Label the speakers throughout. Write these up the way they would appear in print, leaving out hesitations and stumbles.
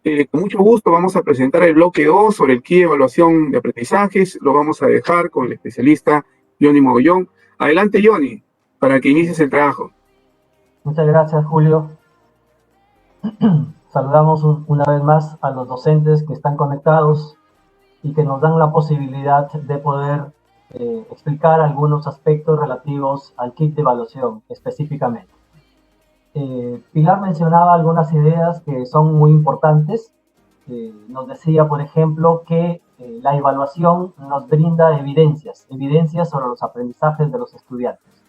Speaker 1: Con mucho gusto vamos a presentar el bloque O sobre el kit de evaluación de aprendizajes. Lo vamos a dejar con el especialista Johnny Mogollón. Adelante, Johnny, para que inicies el trabajo.
Speaker 2: Muchas gracias, Julio. Saludamos una vez más a los docentes que están conectados y que nos dan la posibilidad de poder explicar algunos aspectos relativos al kit de evaluación específicamente. Pilar mencionaba algunas ideas que son muy importantes. Nos decía, por ejemplo, que la evaluación nos brinda evidencias sobre los aprendizajes de los estudiantes.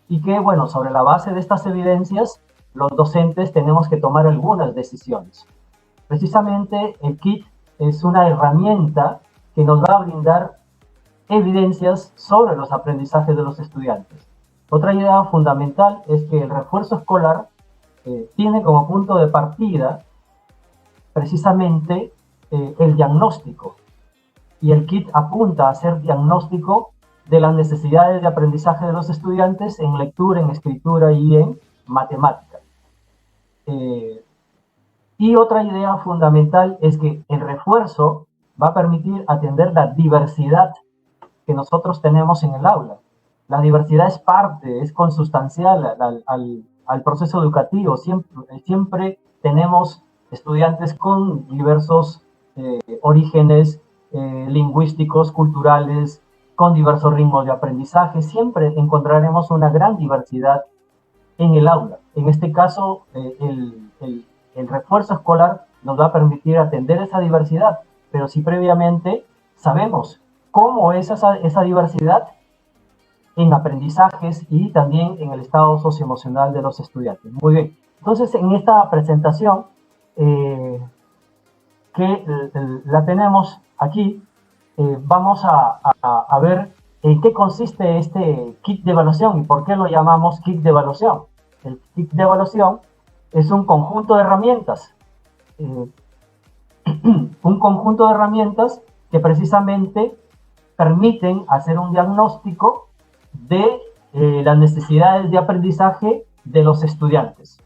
Speaker 2: Y que, bueno, sobre la base de estas evidencias, los docentes tenemos que tomar algunas decisiones. Precisamente el kit es una herramienta que nos va a brindar evidencias sobre los aprendizajes de los estudiantes. Otra idea fundamental es que el refuerzo escolar tiene como punto de partida precisamente el diagnóstico, y el kit apunta a hacer diagnóstico de las necesidades de aprendizaje de los estudiantes en lectura, en escritura y en matemática. Y otra idea fundamental es que el refuerzo va a permitir atender la diversidad que nosotros tenemos en el aula. La diversidad es parte, es consustancial al proceso educativo. Siempre tenemos estudiantes con diversos orígenes lingüísticos, culturales, con diversos ritmos de aprendizaje. Siempre encontraremos una gran diversidad en el aula. En este caso, el refuerzo escolar nos va a permitir atender esa diversidad, pero si previamente sabemos cómo es esa diversidad en aprendizajes y también en el estado socioemocional de los estudiantes. Muy bien. Entonces, en esta presentación que la tenemos aquí, vamos a ver en qué consiste este kit de evaluación y por qué lo llamamos kit de evaluación. El kit de evaluación es un conjunto de herramientas, que precisamente permiten hacer un diagnóstico de las necesidades de aprendizaje de los estudiantes.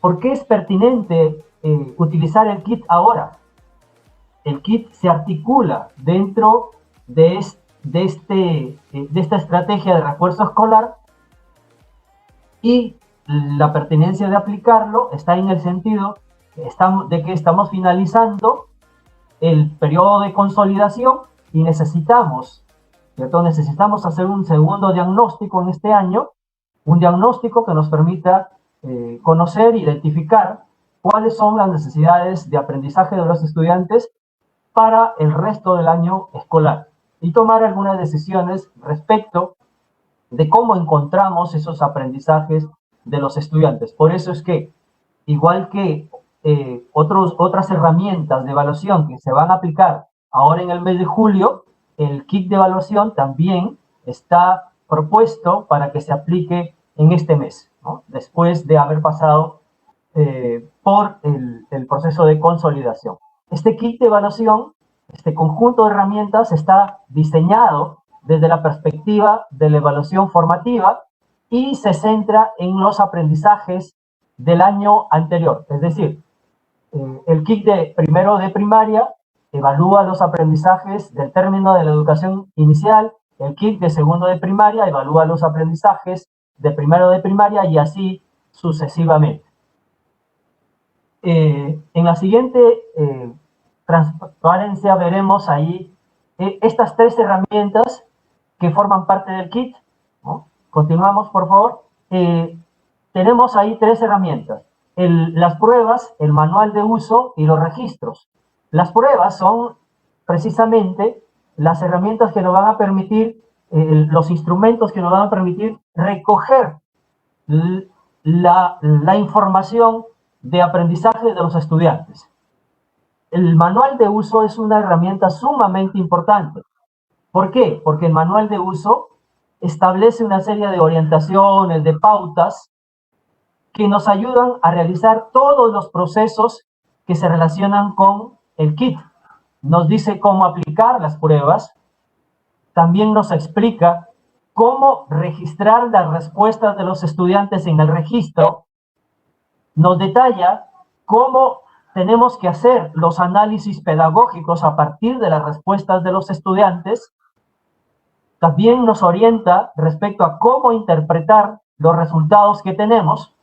Speaker 2: ¿Por qué es pertinente utilizar el kit ahora? El kit se articula dentro de esta estrategia de refuerzo escolar, y la pertinencia de aplicarlo está en el sentido de que estamos finalizando el periodo de consolidación y necesitamos hacer un segundo diagnóstico en este año, un diagnóstico que nos permita conocer, identificar cuáles son las necesidades de aprendizaje de los estudiantes para el resto del año escolar y tomar algunas decisiones respecto de cómo encontramos esos aprendizajes de los estudiantes. Por eso es que, igual que otras herramientas de evaluación que se van a aplicar ahora en el mes de julio, el kit de evaluación también está propuesto para que se aplique en este mes, ¿no? Después de haber pasado por el proceso de consolidación. Este kit de evaluación, este conjunto de herramientas, está diseñado desde la perspectiva de la evaluación formativa y se centra en los aprendizajes del año anterior. Es decir, el kit de primero de primaria evalúa los aprendizajes del término de la educación inicial, el kit de segundo de primaria evalúa los aprendizajes de primero de primaria y así sucesivamente. En la siguiente transparencia veremos ahí estas tres herramientas que forman parte del kit, ¿no? Continuamos, por favor. Tenemos ahí tres herramientas: las pruebas, el manual de uso y los registros. Las pruebas son precisamente las herramientas que nos van a permitir, los instrumentos que nos van a permitir recoger la información de aprendizaje de los estudiantes. El manual de uso es una herramienta sumamente importante. ¿Por qué? Porque el manual de uso establece una serie de orientaciones, de pautas, que nos ayudan a realizar todos los procesos que se relacionan con el kit. Nos dice cómo aplicar las pruebas, también nos explica cómo registrar las respuestas de los estudiantes en el registro, nos detalla cómo tenemos que hacer los análisis pedagógicos a partir de las respuestas de los estudiantes. También nos orienta respecto a cómo interpretar los resultados que tenemos.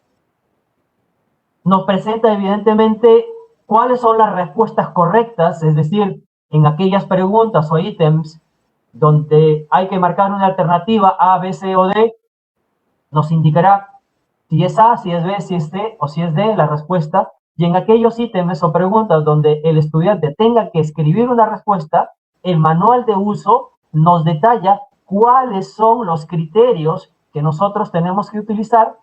Speaker 2: Nos presenta evidentemente cuáles son las respuestas correctas, es decir, en aquellas preguntas o ítems donde hay que marcar una alternativa A, B, C o D, nos indicará si es A, si es B, si es C o si es D la respuesta. Y en aquellos ítems o preguntas donde el estudiante tenga que escribir una respuesta, el manual de uso nos detalla cuáles son los criterios que nosotros tenemos que utilizar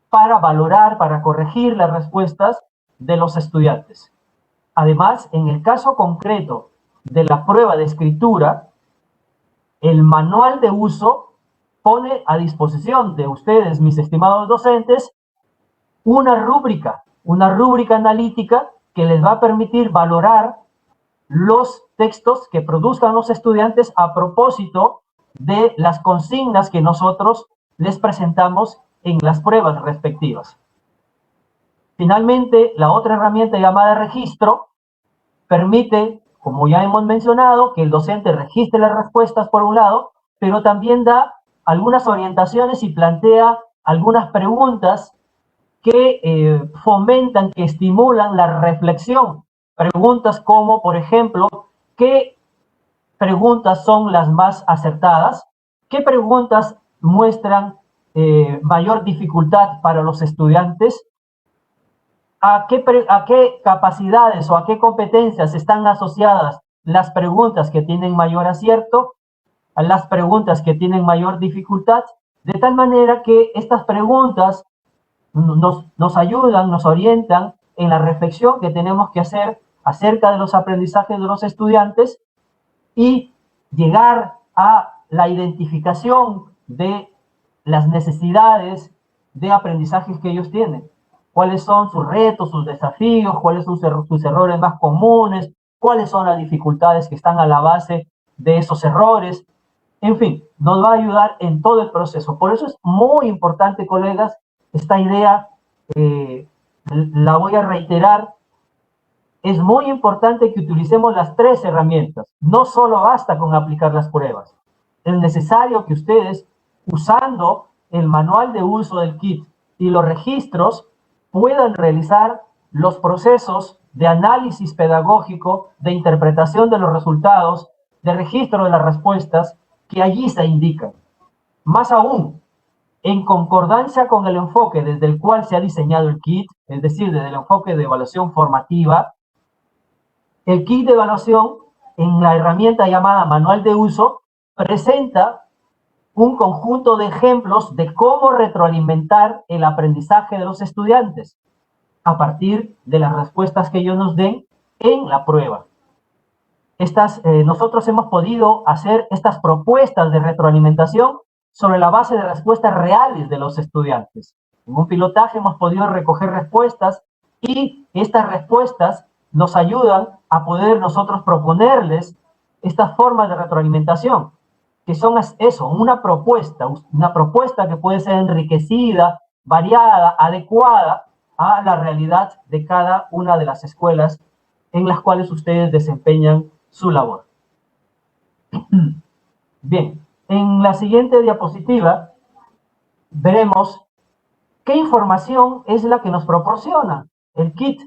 Speaker 2: para valorar, para corregir las respuestas de los estudiantes. Además, en el caso concreto de la prueba de escritura, el manual de uso pone a disposición de ustedes, mis estimados docentes, una rúbrica analítica que les va a permitir valorar los textos que produzcan los estudiantes a propósito de las consignas que nosotros les presentamos en las pruebas respectivas. Finalmente, la otra herramienta llamada registro permite, como ya hemos mencionado, que el docente registre las respuestas por un lado, pero también da algunas orientaciones y plantea algunas preguntas que fomentan, que estimulan la reflexión. Preguntas como, por ejemplo, ¿qué preguntas son las más acertadas? ¿Qué preguntas muestran mayor dificultad para los estudiantes? ¿A qué capacidades o a qué competencias están asociadas las preguntas que tienen mayor acierto, a las preguntas que tienen mayor dificultad? De tal manera que estas preguntas nos ayudan, nos orientan en la reflexión que tenemos que hacer acerca de los aprendizajes de los estudiantes y llegar a la identificación de las necesidades de aprendizajes que ellos tienen. Cuáles son sus retos, sus desafíos, cuáles son sus errores más comunes, cuáles son las dificultades que están a la base de esos errores. En fin, nos va a ayudar en todo el proceso. Por eso es muy importante, colegas, esta idea, la voy a reiterar. Es muy importante que utilicemos las tres herramientas. No solo basta con aplicar las pruebas. Es necesario que ustedes, usando el manual de uso del kit y los registros, puedan realizar los procesos de análisis pedagógico, de interpretación de los resultados, de registro de las respuestas que allí se indican. Más aún, en concordancia con el enfoque desde el cual se ha diseñado el kit, es decir, desde el enfoque de evaluación formativa, el kit de evaluación, en la herramienta llamada manual de uso, presenta un conjunto de ejemplos de cómo retroalimentar el aprendizaje de los estudiantes a partir de las respuestas que ellos nos den en la prueba. Nosotros hemos podido hacer estas propuestas de retroalimentación sobre la base de respuestas reales de los estudiantes. En un pilotaje hemos podido recoger respuestas y estas respuestas nos ayudan a poder nosotros proponerles estas formas de retroalimentación, que son eso, una propuesta que puede ser enriquecida, variada, adecuada a la realidad de cada una de las escuelas en las cuales ustedes desempeñan su labor. Bien, en la siguiente diapositiva veremos qué información es la que nos proporciona el kit.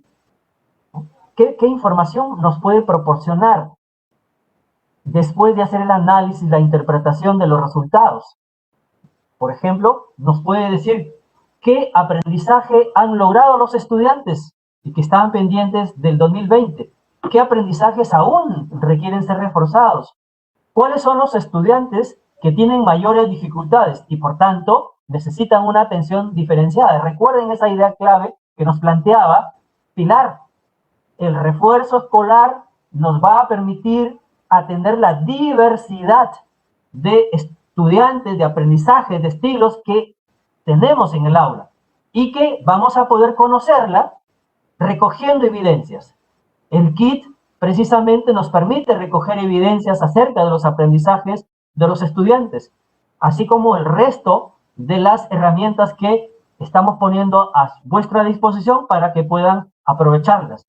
Speaker 2: ¿Qué información nos puede proporcionar después de hacer el análisis, la interpretación de los resultados? Por ejemplo, nos puede decir qué aprendizaje han logrado los estudiantes y que estaban pendientes del 2020. ¿Qué aprendizajes aún requieren ser reforzados? ¿Cuáles son los estudiantes que tienen mayores dificultades y por tanto necesitan una atención diferenciada? Recuerden esa idea clave que nos planteaba Pilar. El refuerzo escolar nos va a permitir atender la diversidad de estudiantes, de aprendizaje, de estilos que tenemos en el aula y que vamos a poder conocerla recogiendo evidencias. El kit precisamente nos permite recoger evidencias acerca de los aprendizajes de los estudiantes, así como el resto de las herramientas que estamos poniendo a vuestra disposición para que puedan aprovecharlas.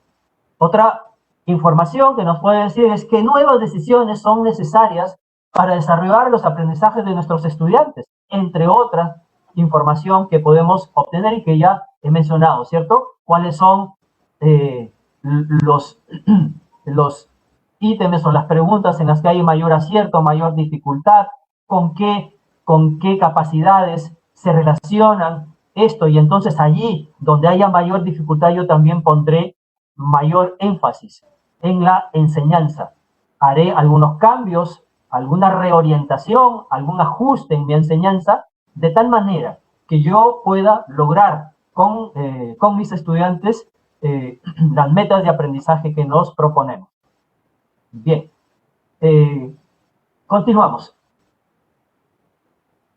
Speaker 2: Otra información que nos puede decir es qué nuevas decisiones son necesarias para desarrollar los aprendizajes de nuestros estudiantes, entre otras información que podemos obtener y que ya he mencionado, ¿cierto? ¿Cuáles son los, los ítems o las preguntas en las que hay mayor acierto, mayor dificultad, con qué capacidades se relacionan esto? Y entonces allí donde haya mayor dificultad yo también pondré mayor énfasis en la enseñanza. Haré algunos cambios, alguna reorientación, algún ajuste en mi enseñanza, de tal manera que yo pueda lograr con mis estudiantes las metas de aprendizaje que nos proponemos. Bien, continuamos.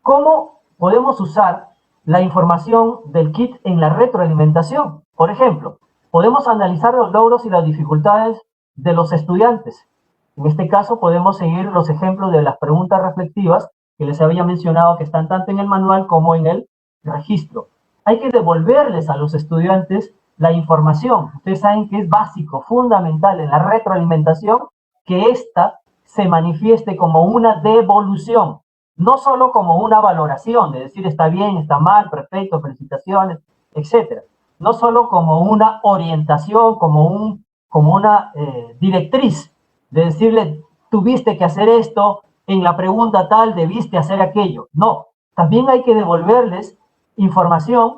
Speaker 2: ¿Cómo podemos usar la información del kit en la retroalimentación? Por ejemplo, podemos analizar los logros y las dificultades de los estudiantes. En este caso podemos seguir los ejemplos de las preguntas reflexivas que les había mencionado, que están tanto en el manual como en el registro. Hay que devolverles a los estudiantes la información. Ustedes saben que es básico, fundamental en la retroalimentación que ésta se manifieste como una devolución, no solo como una valoración, de decir está bien, está mal, perfecto, felicitaciones, etc. No solo como una orientación, como una directriz, de decirle, tuviste que hacer esto, en la pregunta tal debiste hacer aquello. No, también hay que devolverles información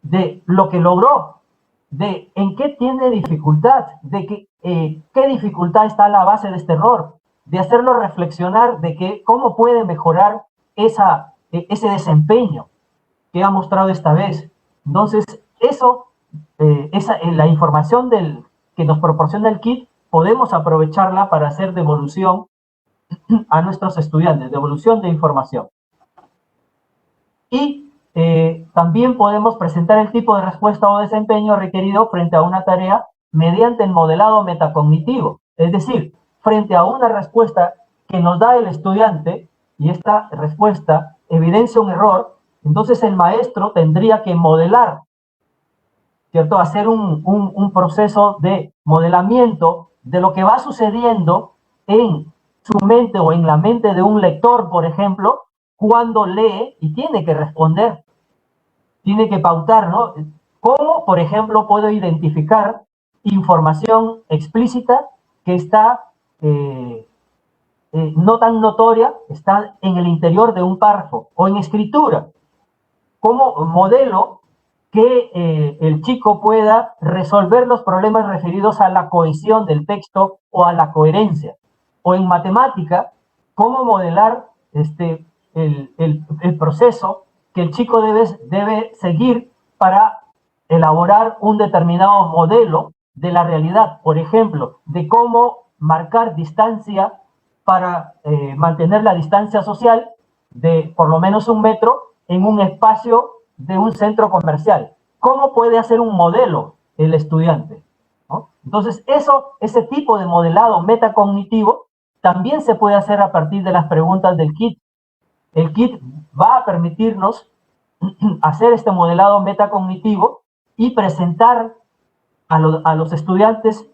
Speaker 2: de lo que logró, de en qué tiene dificultad, de qué dificultad está a la base de este error, de hacerlo reflexionar de que cómo puede mejorar ese desempeño que ha mostrado esta vez. Entonces, la información que nos proporciona el kit, podemos aprovecharla para hacer devolución a nuestros estudiantes, devolución de información. Y también podemos presentar el tipo de respuesta o desempeño requerido frente a una tarea mediante el modelado metacognitivo. Es decir, frente a una respuesta que nos da el estudiante y esta respuesta evidencia un error, entonces el maestro tendría que modelar, ¿cierto? Hacer un proceso de modelamiento de lo que va sucediendo en su mente o en la mente de un lector, por ejemplo, cuando lee y tiene que responder, tiene que pautar, ¿no? ¿Cómo, por ejemplo, puedo identificar información explícita que está no tan notoria, está en el interior de un párrafo o en escritura? ¿Cómo modelo que el chico pueda resolver los problemas referidos a la cohesión del texto o a la coherencia? O en matemática, ¿cómo modelar el proceso que el chico debe seguir para elaborar un determinado modelo de la realidad? Por ejemplo, de cómo marcar distancia para mantener la distancia social de por lo menos 1 metro en un espacio de un centro comercial. ¿Cómo puede hacer un modelo el estudiante? ¿No? Entonces, ese tipo de modelado metacognitivo también se puede hacer a partir de las preguntas del kit. El kit va a permitirnos hacer este modelado metacognitivo y presentar a los estudiantes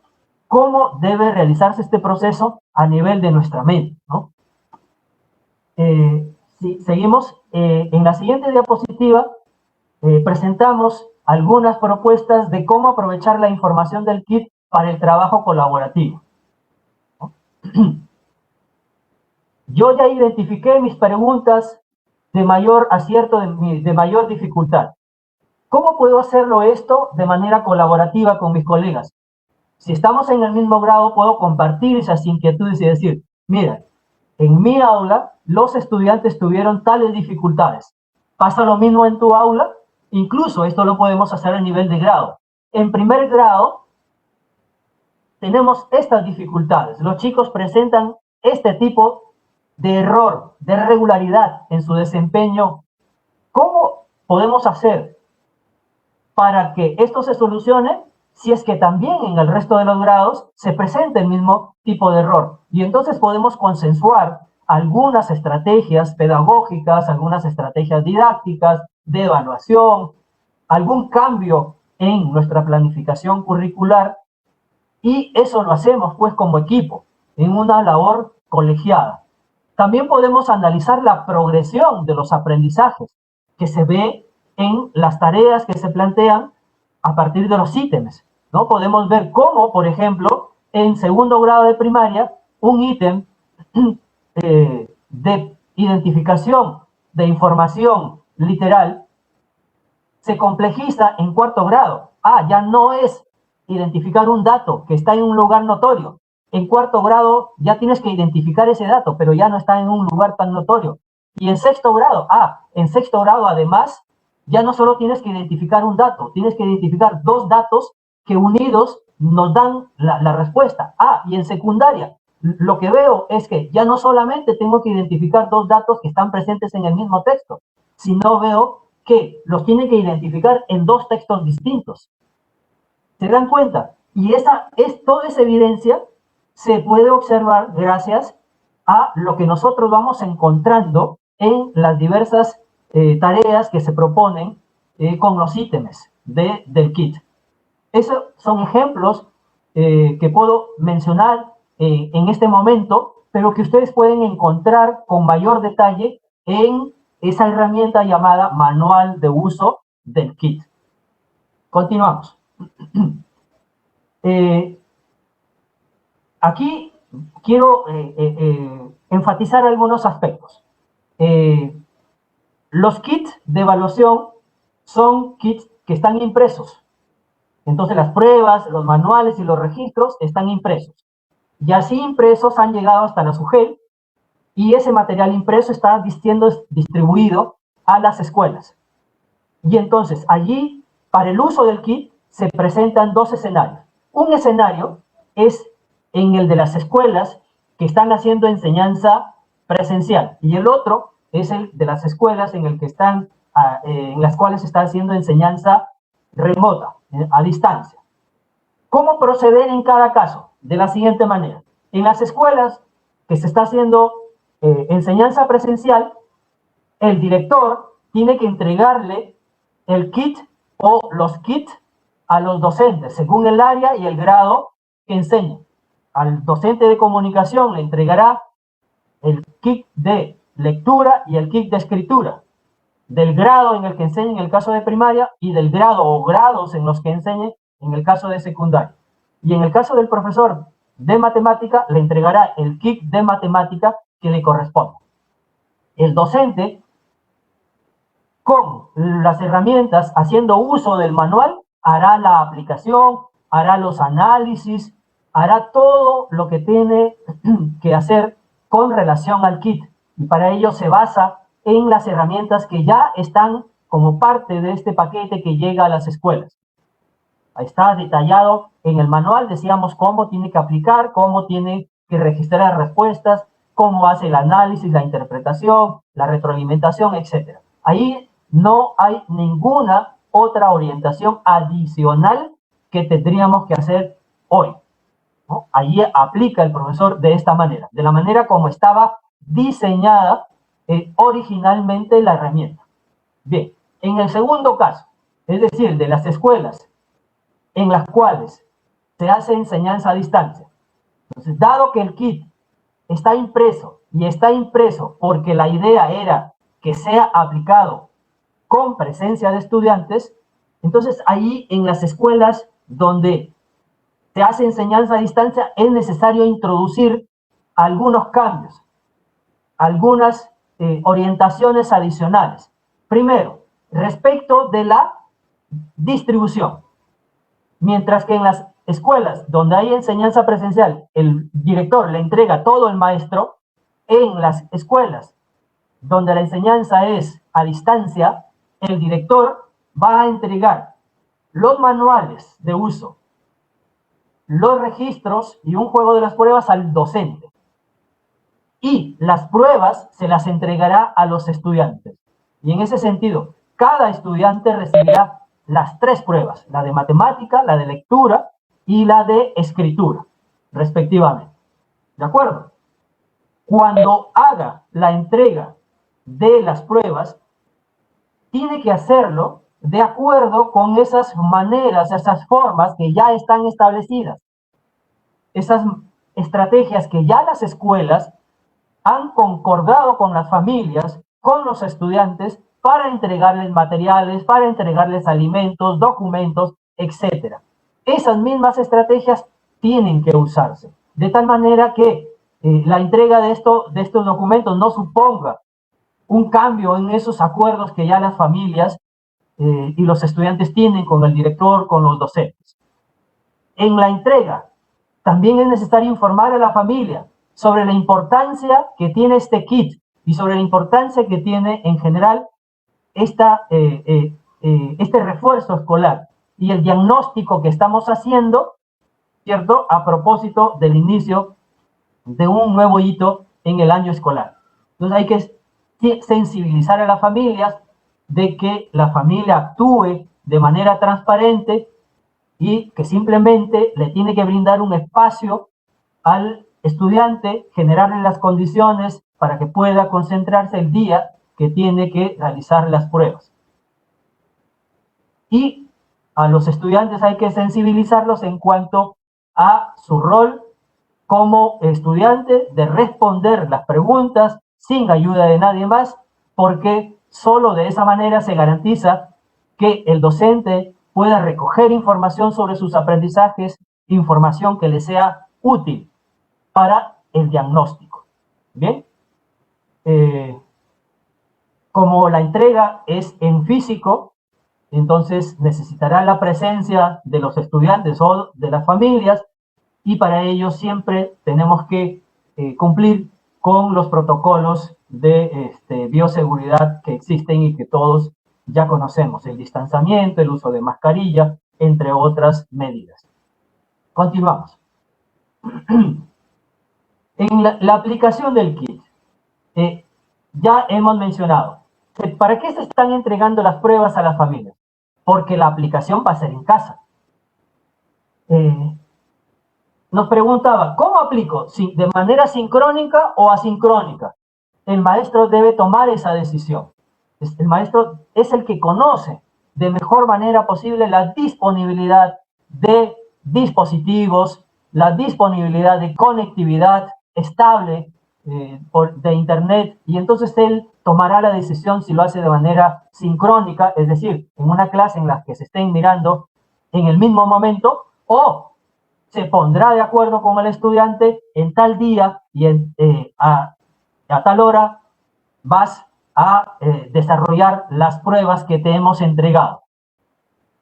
Speaker 2: cómo debe realizarse este proceso a nivel de nuestra mente, ¿no? Si seguimos, en la siguiente diapositiva presentamos algunas propuestas de cómo aprovechar la información del kit para el trabajo colaborativo, ¿no? Yo ya identifiqué mis preguntas de mayor acierto, de mayor dificultad. ¿Cómo puedo hacerlo esto de manera colaborativa con mis colegas? Si estamos en el mismo grado, puedo compartir esas inquietudes y decir, mira, en mi aula los estudiantes tuvieron tales dificultades. ¿Pasa lo mismo en tu aula? Incluso esto lo podemos hacer a nivel de grado. En primer grado tenemos estas dificultades. Los chicos presentan este tipo de error, de irregularidad en su desempeño. ¿Cómo podemos hacer para que esto se solucione si es que también en el resto de los grados se presenta el mismo tipo de error? Y entonces podemos consensuar algunas estrategias pedagógicas, algunas estrategias didácticas, de evaluación, algún cambio en nuestra planificación curricular y eso lo hacemos pues como equipo, en una labor colegiada. También podemos analizar la progresión de los aprendizajes que se ve en las tareas que se plantean a partir de los ítems, ¿no? Podemos ver cómo, por ejemplo, en segundo grado de primaria, un ítem de identificación de información literal se complejiza en cuarto grado. Ya no es identificar un dato que está en un lugar notorio. En cuarto grado ya tienes que identificar ese dato, pero ya no está en un lugar tan notorio. Y en sexto grado, además, ya no solo tienes que identificar un dato, tienes que identificar dos datos que unidos nos dan la respuesta. Y en secundaria, lo que veo es que ya no solamente tengo que identificar dos datos que están presentes en el mismo texto, sino veo que los tienen que identificar en dos textos distintos. ¿Se dan cuenta? Y toda esa evidencia se puede observar gracias a lo que nosotros vamos encontrando en las diversas tareas que se proponen con los ítems del kit. Esos son ejemplos que puedo mencionar en este momento, pero que ustedes pueden encontrar con mayor detalle en esa herramienta llamada Manual de Uso del Kit. Continuamos. Aquí quiero enfatizar algunos aspectos. Los kits de evaluación son kits que están impresos. Entonces las pruebas, los manuales y los registros están impresos. Y así impresos han llegado hasta la SUGEL, y ese material impreso está siendo distribuido a las escuelas. Y entonces allí, para el uso del kit, se presentan dos escenarios. Un escenario es en el de las escuelas que están haciendo enseñanza presencial, y el otro es el de las escuelas en las cuales se está haciendo enseñanza remota, a distancia. ¿Cómo proceder en cada caso? De la siguiente manera. En las escuelas que se está haciendo enseñanza presencial, el director tiene que entregarle el kit o los kits a los docentes, según el área y el grado que enseñen. Al docente de comunicación le entregará el kit de lectura y el kit de escritura, del grado en el que enseñe en el caso de primaria y del grado o grados en los que enseñe en el caso de secundaria. Y en el caso del profesor de matemática, le entregará el kit de matemática que le corresponde. El docente, con las herramientas, haciendo uso del manual, hará la aplicación, hará los análisis, hará todo lo que tiene que hacer con relación al kit. Y para ello se basa en las herramientas que ya están como parte de este paquete que llega a las escuelas. Ahí está detallado en el manual, decíamos cómo tiene que aplicar, cómo tiene que registrar respuestas, cómo hace el análisis, la interpretación, la retroalimentación, etc. Ahí no hay ninguna otra orientación adicional que tendríamos que hacer hoy, ¿no? Allí aplica el profesor de esta manera, de la manera como estaba diseñada originalmente la herramienta. Bien, en el segundo caso, es decir, de las escuelas en las cuales se hace enseñanza a distancia. Entonces, dado que el kit está impreso y está impreso porque la idea era que sea aplicado con presencia de estudiantes, entonces ahí en las escuelas donde se hace enseñanza a distancia es necesario introducir algunos cambios, algunas orientaciones adicionales. Primero, respecto de la distribución. Mientras que en las escuelas donde hay enseñanza presencial, el director le entrega todo al maestro, en las escuelas donde la enseñanza es a distancia, el director va a entregar los manuales de uso, los registros y un juego de las pruebas al docente. Y las pruebas se las entregará a los estudiantes. Y en ese sentido, cada estudiante recibirá las tres pruebas, la de matemática, la de lectura y la de escritura, respectivamente. ¿De acuerdo? Cuando haga la entrega de las pruebas, tiene que hacerlo de acuerdo con esas maneras, esas formas que ya están establecidas. esas estrategias que ya las escuelas han concordado con las familias, con los estudiantes, para entregarles materiales, para entregarles alimentos, documentos, etc. Esas mismas estrategias tienen que usarse, de tal manera que la entrega de estos documentos no suponga un cambio en esos acuerdos que ya las familias y los estudiantes tienen con el director, con los docentes. En la entrega, también es necesario informar a la familia sobre la importancia que tiene este kit y sobre la importancia que tiene en general este refuerzo escolar y el diagnóstico que estamos haciendo, ¿cierto?, a propósito del inicio de un nuevo hito en el año escolar. Entonces hay que sensibilizar a las familias de que la familia actúe de manera transparente y que simplemente le tiene que brindar un espacio al estudiante, generarle las condiciones para que pueda concentrarse el día que tiene que realizar las pruebas. Y a los estudiantes hay que sensibilizarlos en cuanto a su rol como estudiante de responder las preguntas sin ayuda de nadie más, porque solo de esa manera se garantiza que el docente pueda recoger información sobre sus aprendizajes, información que le sea útil para el diagnóstico. Bien, como la entrega es en físico, entonces necesitará la presencia de los estudiantes o de las familias, y para ello siempre tenemos que cumplir con los protocolos de bioseguridad que existen y que todos ya conocemos, el distanciamiento, el uso de mascarilla, entre otras medidas. Continuamos. En la aplicación del kit, ya hemos mencionado, ¿para qué se están entregando las pruebas a las familias? Porque la aplicación va a ser en casa. Nos preguntaba, ¿cómo aplico? ¿De manera sincrónica o asincrónica? El maestro debe tomar esa decisión. El maestro es el que conoce de mejor manera posible la disponibilidad de dispositivos, la disponibilidad de conectividad estable de internet, y entonces él tomará la decisión si lo hace de manera sincrónica, es decir, en una clase en la que se estén mirando en el mismo momento, o se pondrá de acuerdo con el estudiante en tal día y a tal hora vas a desarrollar las pruebas que te hemos entregado.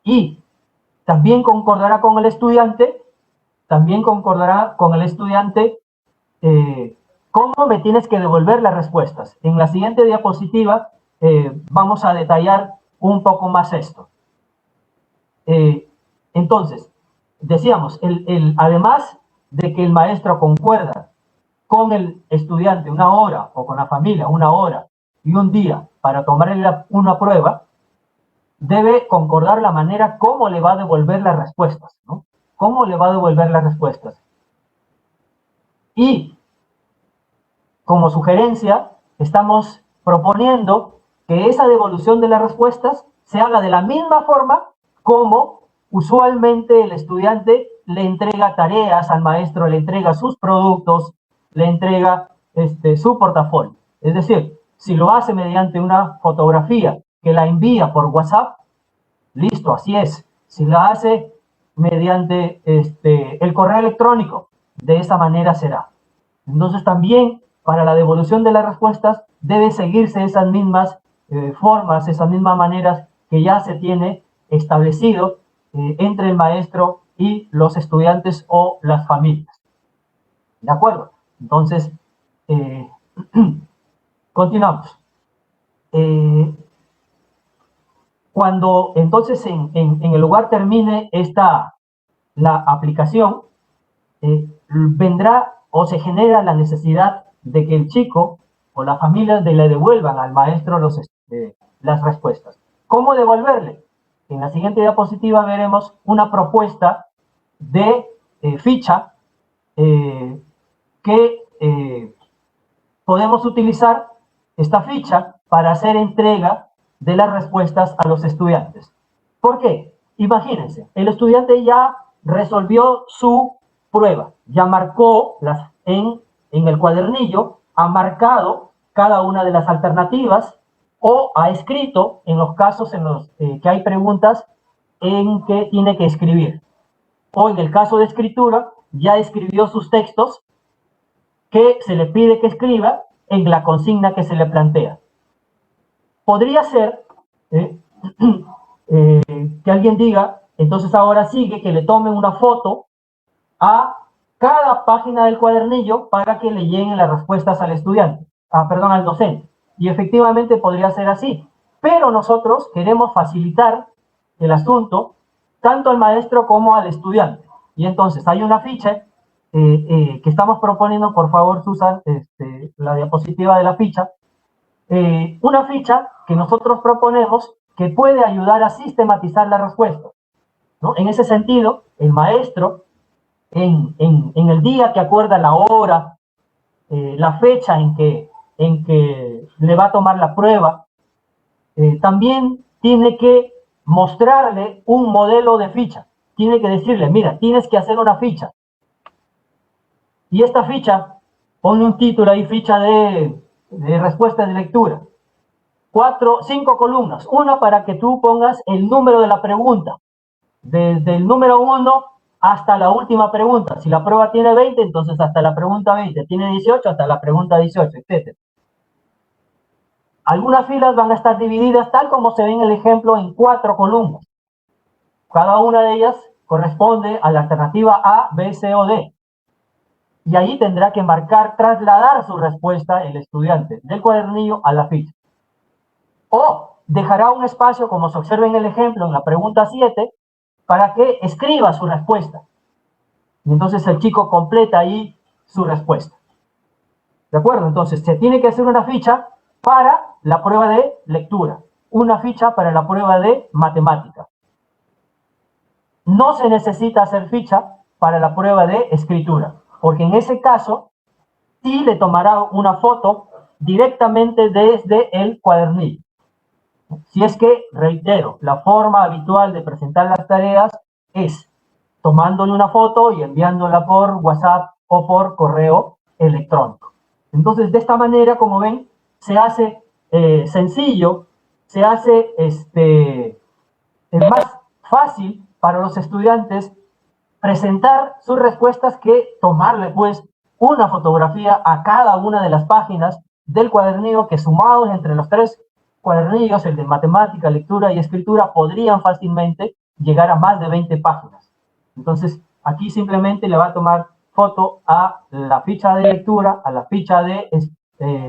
Speaker 2: Y también concordará con el estudiante, cómo me tienes que devolver las respuestas. En la siguiente diapositiva vamos a detallar un poco más esto. Entonces, decíamos, además de que el maestro concuerda con el estudiante una hora, o con la familia una hora y un día para tomar una prueba, debe concordar la manera cómo le va a devolver las respuestas, ¿no? ¿Cómo le va a devolver las respuestas? Y como sugerencia, estamos proponiendo que esa devolución de las respuestas se haga de la misma forma como usualmente el estudiante le entrega tareas al maestro, le entrega sus productos, le entrega su portafolio. Es decir, si lo hace mediante una fotografía que la envía por WhatsApp, listo, así es. Si la hace mediante el correo electrónico, de esa manera será. Entonces también para la devolución de las respuestas debe seguirse esas mismas formas, esas mismas maneras que ya se tiene establecido entre el maestro y los estudiantes o las familias. ¿De acuerdo? Entonces, continuamos. Cuando entonces en el lugar termine la aplicación, vendrá o se genera la necesidad de que el chico o la familia le devuelvan al maestro las respuestas. ¿Cómo devolverle? En la siguiente diapositiva veremos una propuesta de ficha que podemos utilizar esta ficha para hacer entrega de las respuestas a los estudiantes. ¿Por qué? Imagínense, el estudiante ya resolvió su prueba. Ya marcó en el cuadernillo, ha marcado cada una de las alternativas o ha escrito en los casos en los que hay preguntas en que tiene que escribir. O en el caso de escritura, ya escribió sus textos que se le pide que escriba en la consigna que se le plantea. Podría ser que alguien diga, entonces ahora sigue que le tome una foto a cada página del cuadernillo para que le lleguen las respuestas al estudiante, al docente. Y efectivamente podría ser así, pero nosotros queremos facilitar el asunto tanto al maestro como al estudiante. Y entonces hay una ficha que estamos proponiendo, por favor, Susan, la diapositiva de la ficha, una ficha que nosotros proponemos que puede ayudar a sistematizar la respuesta, ¿no? En ese sentido, el maestro, en el día que acuerda la hora, la fecha en que le va a tomar la prueba, también tiene que mostrarle un modelo de ficha. Tiene que decirle, mira, tienes que hacer una ficha. Y esta ficha, pone un título ahí, ficha de respuesta de lectura. 5 columnas. Una para que tú pongas el número de la pregunta. Desde el número 1 hasta la última pregunta. Si la prueba tiene 20, entonces hasta la pregunta 20. Tiene 18, hasta la pregunta 18, etc. Algunas filas van a estar divididas tal como se ve en el ejemplo en 4 columnas. Cada una de ellas corresponde a la alternativa A, B, C o D. Y ahí tendrá que trasladar su respuesta el estudiante del cuadernillo a la ficha. O dejará un espacio, como se observa en el ejemplo, en la pregunta 7, para que escriba su respuesta. Y entonces el chico completa ahí su respuesta. ¿De acuerdo? Entonces se tiene que hacer una ficha para la prueba de lectura, una ficha para la prueba de matemática. No se necesita hacer ficha para la prueba de escritura, porque en ese caso sí le tomará una foto directamente desde el cuadernillo. Si es que, reitero, la forma habitual de presentar las tareas es tomándole una foto y enviándola por WhatsApp o por correo electrónico. Entonces, de esta manera, como ven, se hace sencillo, se hace más fácil para los estudiantes presentar sus respuestas que tomarle, pues, una fotografía a cada una de las páginas del cuadernillo que sumados entre los 3 cuadernillos, el de matemática, lectura y escritura, podrían fácilmente llegar a más de 20 páginas. Entonces, aquí simplemente le va a tomar foto a la ficha de lectura, a la ficha de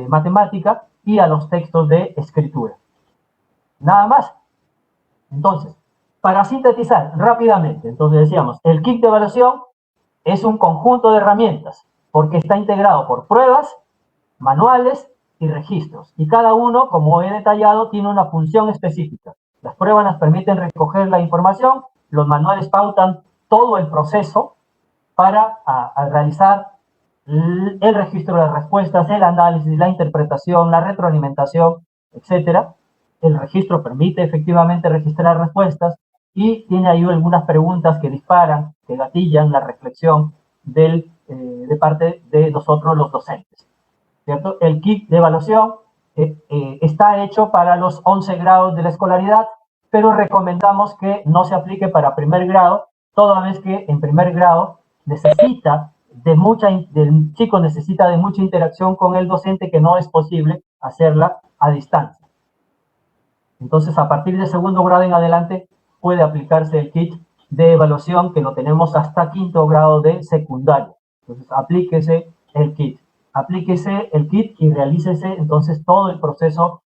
Speaker 2: matemática y a los textos de escritura. Nada más. Entonces, para sintetizar rápidamente, entonces decíamos, el kit de evaluación es un conjunto de herramientas porque está integrado por pruebas, manuales y registros. Y cada uno, como he detallado, tiene una función específica. Las pruebas nos permiten recoger la información, los manuales pautan todo el proceso para realizar el registro de respuestas, el análisis, la interpretación, la retroalimentación, etc. El registro permite efectivamente registrar respuestas y tiene ahí algunas preguntas que disparan, que gatillan la reflexión de parte de nosotros los docentes. ¿Cierto? El kit de evaluación está hecho para los 11 grados de la escolaridad, pero recomendamos que no se aplique para primer grado, toda vez que en primer grado el chico necesita de mucha interacción con el docente que no es posible hacerla a distancia. Entonces, a partir de segundo grado en adelante, puede aplicarse el kit de evaluación que lo tenemos hasta quinto grado de secundaria. Entonces, aplíquese el kit y realícese entonces todo el proceso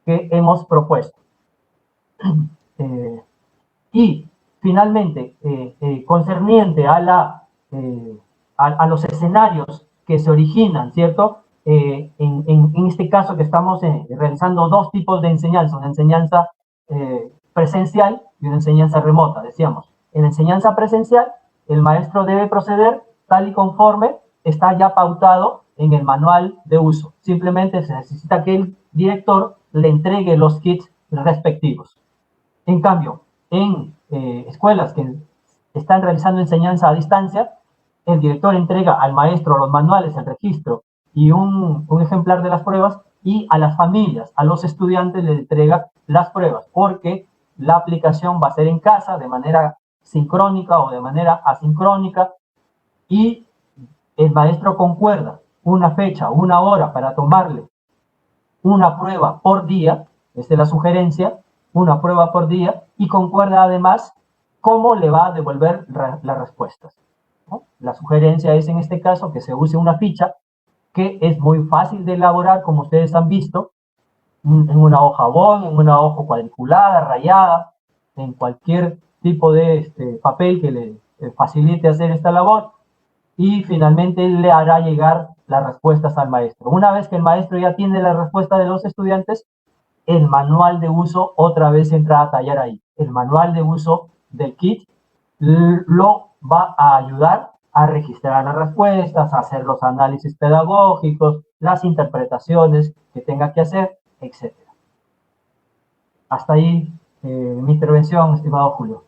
Speaker 2: que hemos propuesto. Y finalmente, concerniente a los escenarios que se originan, ¿cierto? En este caso que estamos realizando 2 tipos de enseñanza, una enseñanza presencial y una enseñanza remota, decíamos. En la enseñanza presencial, el maestro debe proceder tal y conforme está ya pautado en el manual de uso. Simplemente se necesita que el director le entregue los kits respectivos. En cambio, en escuelas que están realizando enseñanza a distancia, el director entrega al maestro los manuales, el registro y un ejemplar de las pruebas, y a las familias, a los estudiantes les entrega las pruebas, porque la aplicación va a ser en casa de manera sincrónica o de manera asincrónica, y el maestro concuerda una fecha, una hora para tomarle una prueba por día, esta es la sugerencia, una prueba por día, y concuerda además cómo le va a devolver las respuestas, ¿no? La sugerencia es en este caso que se use una ficha que es muy fácil de elaborar, como ustedes han visto, en una hoja bond, en una hoja cuadriculada, rayada, en cualquier tipo de papel que le facilite hacer esta labor, y finalmente le hará llegar las respuestas al maestro. Una vez que el maestro ya tiene la respuesta de los estudiantes, el manual de uso otra vez entra a tallar ahí. El manual de uso del kit lo va a ayudar a registrar las respuestas, a hacer los análisis pedagógicos, las interpretaciones que tenga que hacer, etc. Hasta ahí mi intervención, estimado Julio.